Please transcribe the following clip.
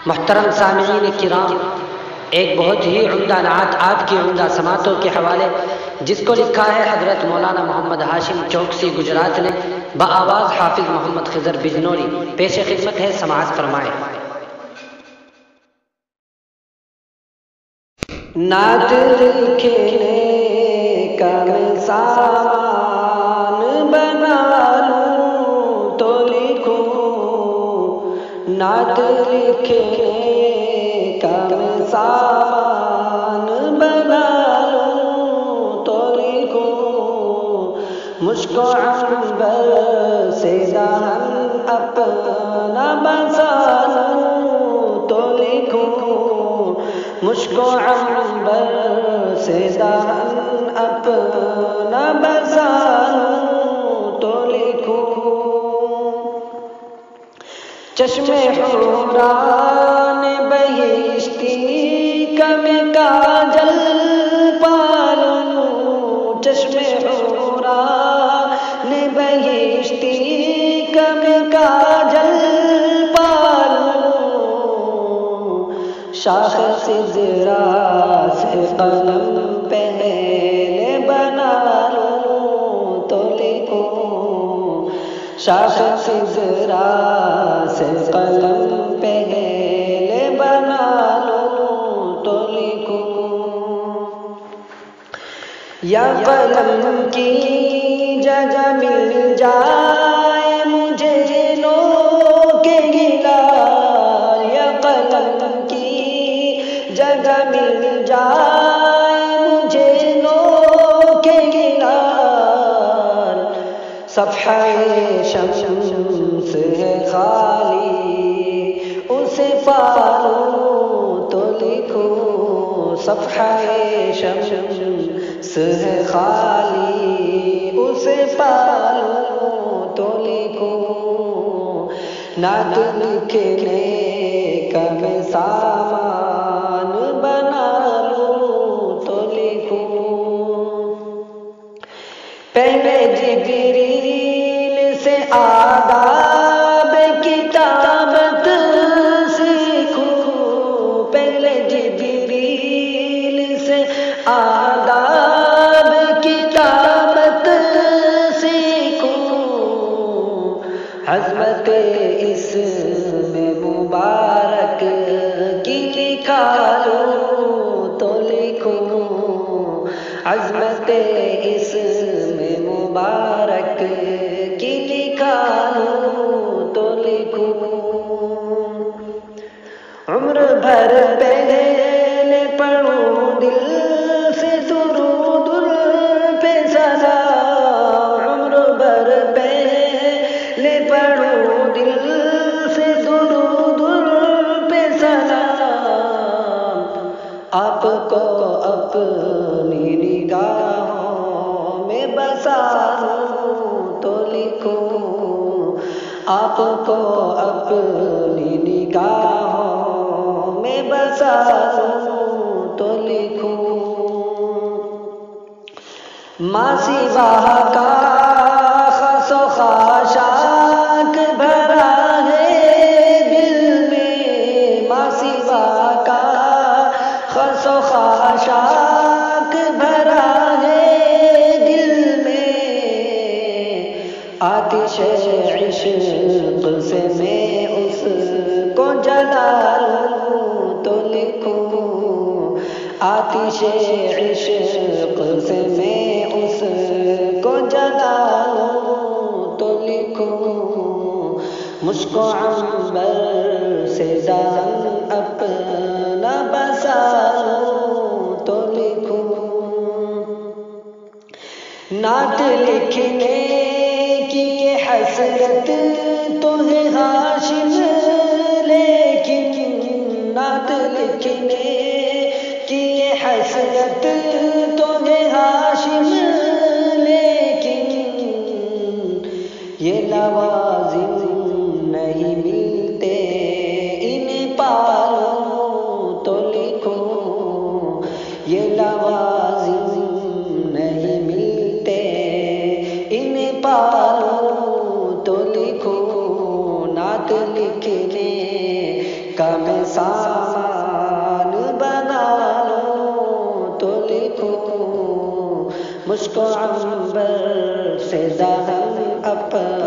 محترم سامعین کرام، ایک بہت ہی عمدہ نعت آپ کی عمدہ سماعتوں کے حوالے، جس کو لکھا ہے حضرت مولانا محمد ہاشم چوکسی گجرات نے، بآواز حافظ محمد خضر بجنوری۔ پیش خدمت ہے، سماعت فرمائیں۔ نعت لکھنے کا میں سامان بنا لوں تو لکھوں، نعت لکھنے کا میں سامان بنا لوں تو لکھوں، مجھ کو عنبر سے دہن اپنا بسا لوں تو لکھوں، مجھ کو عنبر سے دہن اپنا بسا لوں تو لکھوں، چشم حوران بہشتی کا میں کاجل پالوں، چشم حوران بہشتی کا میں کاجل پالوں، شاخ سدرا سے قلم پہلے بنا لوں تو لکھوں، شاخ سدرا سے قلم پہلے بنا لوں تو لکھوں، یا قلم کی جگہ مل جائے مجھے لو کے گلا، یا قلم کی جگہ مل جائے مجھے لو کے گلا، صفحہ شمس ہے خالی اسے پالوں تو لکھوں، صفحہ شمس ہے خالی اسے پالوں تو لکھوں، نعت لکھنے کا میں سامان بنا لوں تو لکھوں، پہلے جبریل سے آداب کتابت سیکھوں، پہلے جبریل سے آداب کتابت سیکھوں، عظمت اسم مبارک کی نکالوں تو لکھوں، عظمت اسم مبارک کی نکالوں تو لکھوں، عمر بھر پہلے پڑھوں دل سے درود پہ سلام، عمر بھر پہلے پڑھوں دل سے درود پہ سلام، آپ کو اپنی نگاہوں میں بسا لوں تو لکھوں، آپ کو اپنی نگاہوں میں بسا لوں تو لکھوں، ماں سوا کا خس و خاشاک بھرا ہے دل میں، ماں سوا کا خس و خاشاک بھرا ہے دل میں، آتش عشق سے میں اس کو جلا لوں تو لکھوں، آتش عشق سے میں اس کو جلا لوں تو لکھوں، مجھ کو عنبر سے دہن اپنا بسا لوں تو لکھوں، نعت لکھنے کی یہ حسرت تو ہے ہاشم، لیکن نعت لکھنے کی یہ حسرت تو ہے ہاشم، لیکن یہ لوازم نہیں ملتے انہیں پالوں تو لکھوں، یہ لوازم نہیں ملتے انہیں پالوں تو لکھوں، نعت لکھنے کا میں سامان بنا لوں تو لکھوں مجھ کو عنبر سے دہن اپنا